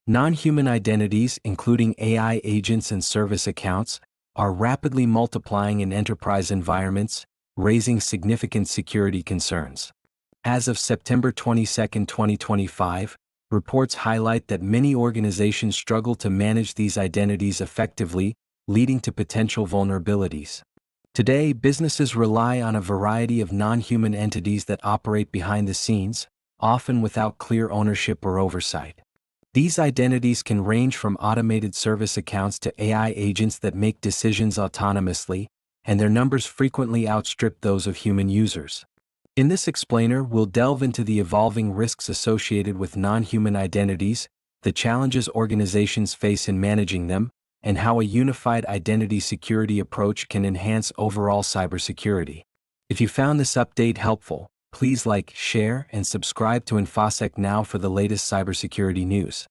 Non-human identities, including AI agents and service accounts, are rapidly multiplying in enterprise environments, raising significant security concerns. As of September 22, 2025, reports highlight that many organizations struggle to manage these identities effectively, leading to potential vulnerabilities. Today, businesses rely on a variety of non-human entities that operate behind the scenes, often without clear ownership or oversight. These identities can range from automated service accounts to AI agents that make decisions autonomously, and their numbers frequently outstrip those of human users. In this explainer, we'll delve into the evolving risks associated with non-human identities, the challenges organizations face in managing them, and how a unified identity security approach can enhance overall cybersecurity. If you found this update helpful, please like, share, and subscribe to InfoSec Now for the latest cybersecurity news.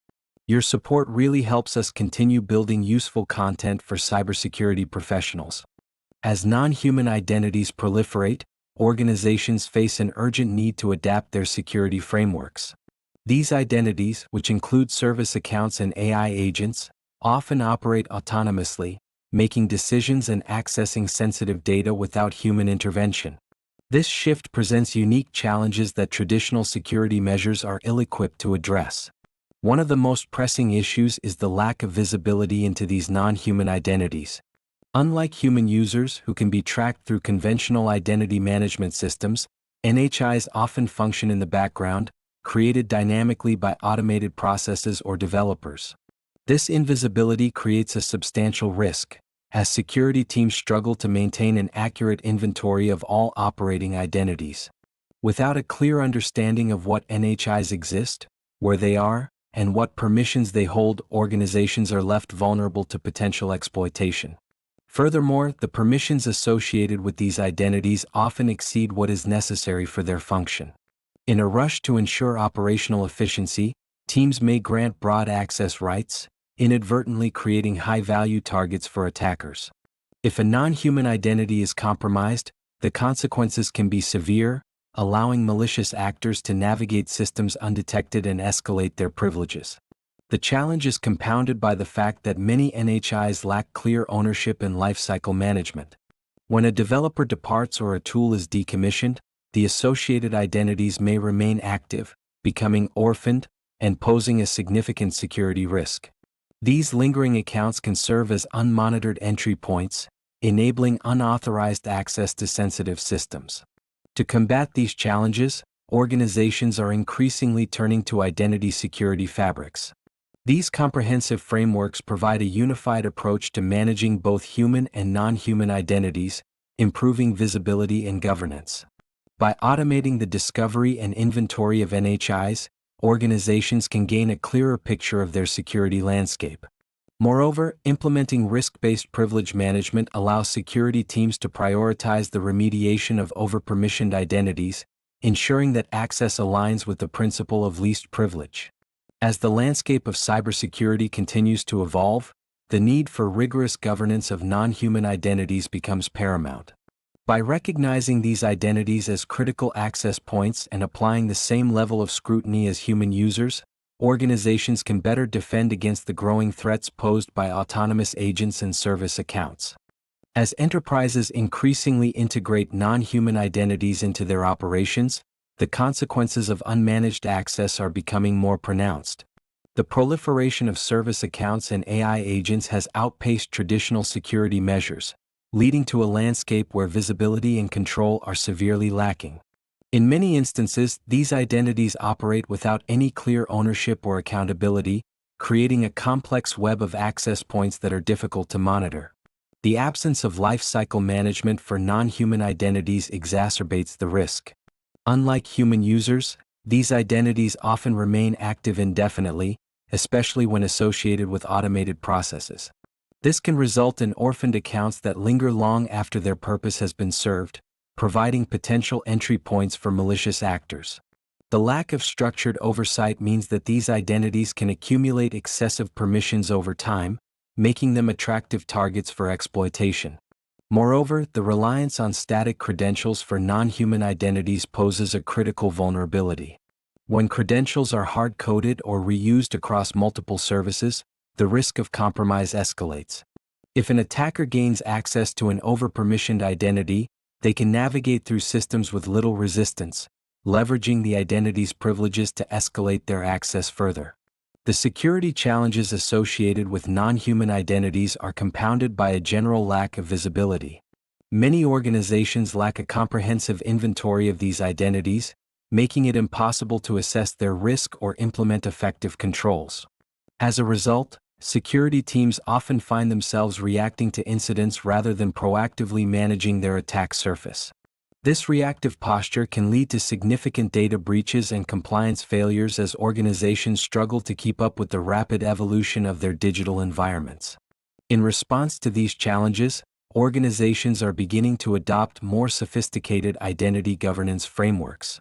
Your support really helps us continue building useful content for cybersecurity professionals. As non-human identities proliferate, organizations face an urgent need to adapt their security frameworks. These identities, which include service accounts and AI agents, often operate autonomously, making decisions and accessing sensitive data without human intervention. This shift presents unique challenges that traditional security measures are ill-equipped to address. One of the most pressing issues is the lack of visibility into these non-human identities. Unlike human users who can be tracked through conventional identity management systems, NHIs often function in the background, created dynamically by automated processes or developers. This invisibility creates a substantial risk, as security teams struggle to maintain an accurate inventory of all operating identities. Without a clear understanding of what NHIs exist, where they are, and what permissions they hold, organizations are left vulnerable to potential exploitation. Furthermore, the permissions associated with these identities often exceed what is necessary for their function. In a rush to ensure operational efficiency, teams may grant broad access rights, inadvertently creating high-value targets for attackers. If a non-human identity is compromised, the consequences can be severe, allowing malicious actors to navigate systems undetected and escalate their privileges. The challenge is compounded by the fact that many NHIs lack clear ownership and lifecycle management. When a developer departs or a tool is decommissioned, the associated identities may remain active, becoming orphaned, and posing a significant security risk. These lingering accounts can serve as unmonitored entry points, enabling unauthorized access to sensitive systems. To combat these challenges, organizations are increasingly turning to identity security fabrics. These comprehensive frameworks provide a unified approach to managing both human and non-human identities, improving visibility and governance. By automating the discovery and inventory of NHIs, organizations can gain a clearer picture of their security landscape. Moreover, implementing risk-based privilege management allows security teams to prioritize the remediation of overpermissioned identities, ensuring that access aligns with the principle of least privilege. As the landscape of cybersecurity continues to evolve, the need for rigorous governance of non-human identities becomes paramount. By recognizing these identities as critical access points and applying the same level of scrutiny as human users, organizations can better defend against the growing threats posed by autonomous agents and service accounts. As enterprises increasingly integrate non-human identities into their operations, the consequences of unmanaged access are becoming more pronounced. The proliferation of service accounts and AI agents has outpaced traditional security measures, leading to a landscape where visibility and control are severely lacking. In many instances, these identities operate without any clear ownership or accountability, creating a complex web of access points that are difficult to monitor. The absence of lifecycle management for non-human identities exacerbates the risk. Unlike human users, these identities often remain active indefinitely, especially when associated with automated processes. This can result in orphaned accounts that linger long after their purpose has been served, providing potential entry points for malicious actors. The lack of structured oversight means that these identities can accumulate excessive permissions over time, making them attractive targets for exploitation. Moreover, the reliance on static credentials for non-human identities poses a critical vulnerability. When credentials are hard-coded or reused across multiple services, the risk of compromise escalates. If an attacker gains access to an over-permissioned identity, they can navigate through systems with little resistance, leveraging the identity's privileges to escalate their access further. The security challenges associated with non-human identities are compounded by a general lack of visibility. Many organizations lack a comprehensive inventory of these identities, making it impossible to assess their risk or implement effective controls. As a result, security teams often find themselves reacting to incidents rather than proactively managing their attack surface. This reactive posture can lead to significant data breaches and compliance failures as organizations struggle to keep up with the rapid evolution of their digital environments. In response to these challenges, organizations are beginning to adopt more sophisticated identity governance frameworks.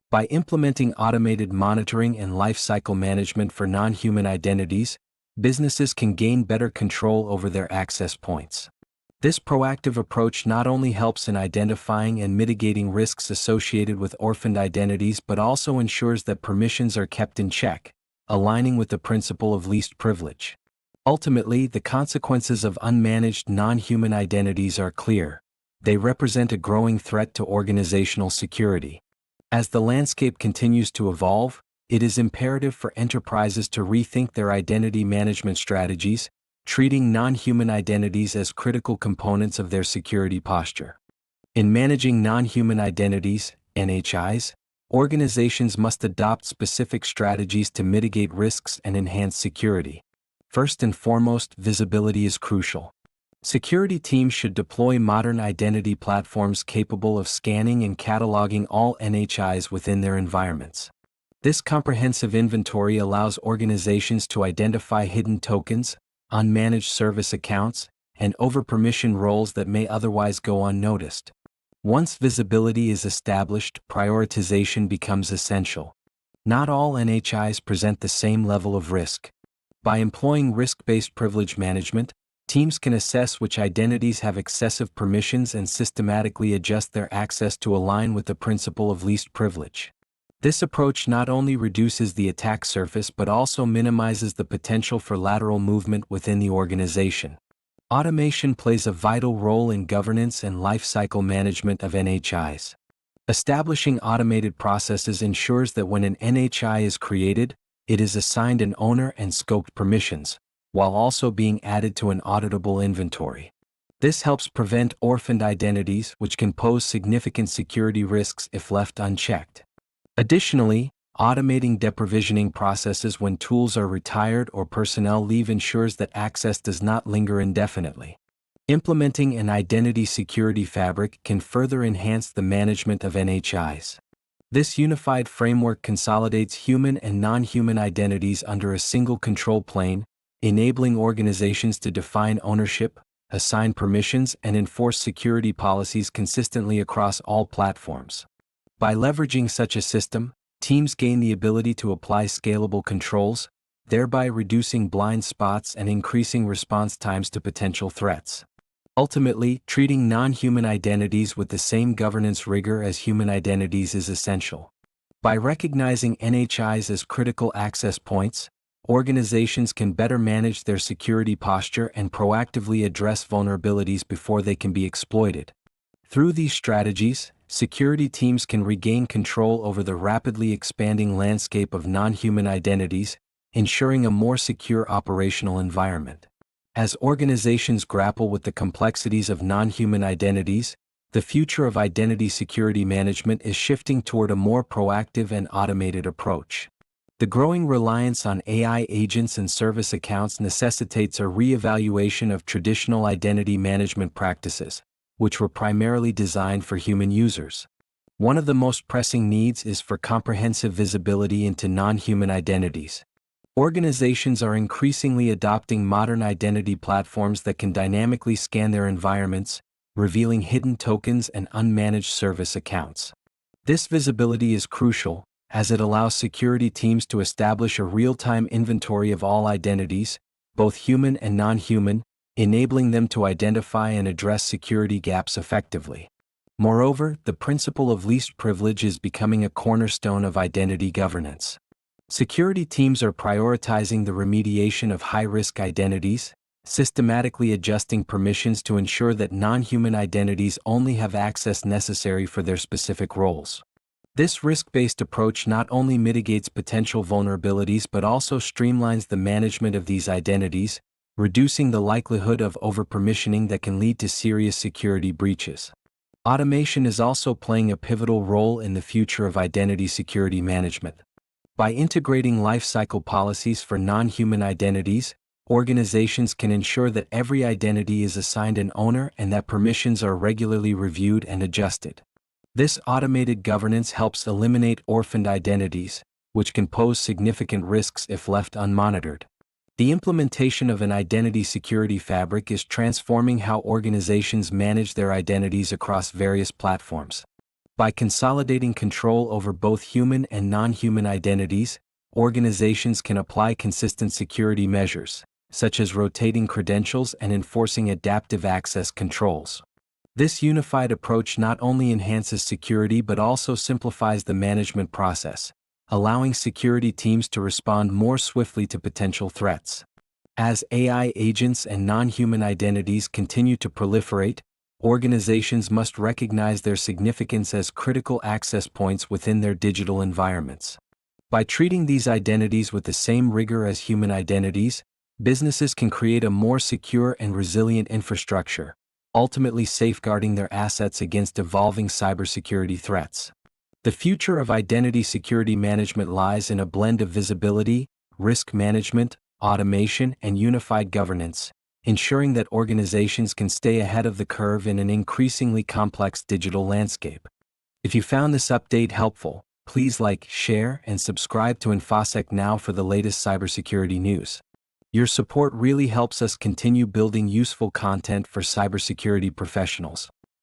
By implementing automated monitoring and lifecycle management for non-human identities, businesses can gain better control over their access points. This proactive approach not only helps in identifying and mitigating risks associated with orphaned identities but also ensures that permissions are kept in check, aligning with the principle of least privilege. Ultimately, the consequences of unmanaged non-human identities are clear. They represent a growing threat to organizational security. As the landscape continues to evolve, it is imperative for enterprises to rethink their identity management strategies, treating non-human identities as critical components of their security posture. In managing non-human identities, NHIs, organizations must adopt specific strategies to mitigate risks and enhance security. First and foremost, visibility is crucial. Security teams should deploy modern identity platforms capable of scanning and cataloging all NHIs within their environments. This comprehensive inventory allows organizations to identify hidden tokens, unmanaged service accounts, and over-permission roles that may otherwise go unnoticed. Once visibility is established, prioritization becomes essential. Not all NHIs present the same level of risk. By employing risk-based privilege management, teams can assess which identities have excessive permissions and systematically adjust their access to align with the principle of least privilege. This approach not only reduces the attack surface but also minimizes the potential for lateral movement within the organization. Automation plays a vital role in governance and lifecycle management of NHIs. Establishing automated processes ensures that when an NHI is created, it is assigned an owner and scoped permissions, while also being added to an auditable inventory. This helps prevent orphaned identities, which can pose significant security risks if left unchecked. Additionally, automating deprovisioning processes when tools are retired or personnel leave ensures that access does not linger indefinitely. Implementing an identity security fabric can further enhance the management of NHIs. This unified framework consolidates human and non-human identities under a single control plane, enabling organizations to define ownership, assign permissions, and enforce security policies consistently across all platforms. By leveraging such a system, teams gain the ability to apply scalable controls, thereby reducing blind spots and increasing response times to potential threats. Ultimately, treating non-human identities with the same governance rigor as human identities is essential. By recognizing NHIs as critical access points, organizations can better manage their security posture and proactively address vulnerabilities before they can be exploited. Through these strategies, security teams can regain control over the rapidly expanding landscape of non-human identities, ensuring a more secure operational environment. As organizations grapple with the complexities of non-human identities, the future of identity security management is shifting toward a more proactive and automated approach. The growing reliance on AI agents and service accounts necessitates a re-evaluation of traditional identity management practices, which were primarily designed for human users. One of the most pressing needs is for comprehensive visibility into non-human identities. Organizations are increasingly adopting modern identity platforms that can dynamically scan their environments, revealing hidden tokens and unmanaged service accounts. This visibility is crucial, as it allows security teams to establish a real-time inventory of all identities, both human and non-human, enabling them to identify and address security gaps effectively. Moreover, the principle of least privilege is becoming a cornerstone of identity governance. Security teams are prioritizing the remediation of high-risk identities, systematically adjusting permissions to ensure that non-human identities only have access necessary for their specific roles. This risk-based approach not only mitigates potential vulnerabilities but also streamlines the management of these identities, reducing the likelihood of over-permissioning that can lead to serious security breaches. Automation is also playing a pivotal role in the future of identity security management. By integrating lifecycle policies for non-human identities, organizations can ensure that every identity is assigned an owner and that permissions are regularly reviewed and adjusted. This automated governance helps eliminate orphaned identities, which can pose significant risks if left unmonitored. The implementation of an identity security fabric is transforming how organizations manage their identities across various platforms. By consolidating control over both human and non-human identities, organizations can apply consistent security measures, such as rotating credentials and enforcing adaptive access controls. This unified approach not only enhances security but also simplifies the management process, allowing security teams to respond more swiftly to potential threats. As AI agents and non-human identities continue to proliferate, organizations must recognize their significance as critical access points within their digital environments. By treating these identities with the same rigor as human identities, businesses can create a more secure and resilient infrastructure, ultimately safeguarding their assets against evolving cybersecurity threats. The future of identity security management lies in a blend of visibility, risk management, automation, and unified governance, ensuring that organizations can stay ahead of the curve in an increasingly complex digital landscape. If you found this update helpful, please like, share, and subscribe to InfoSec Now for the latest cybersecurity news. Your support really helps us continue building useful content for cybersecurity professionals.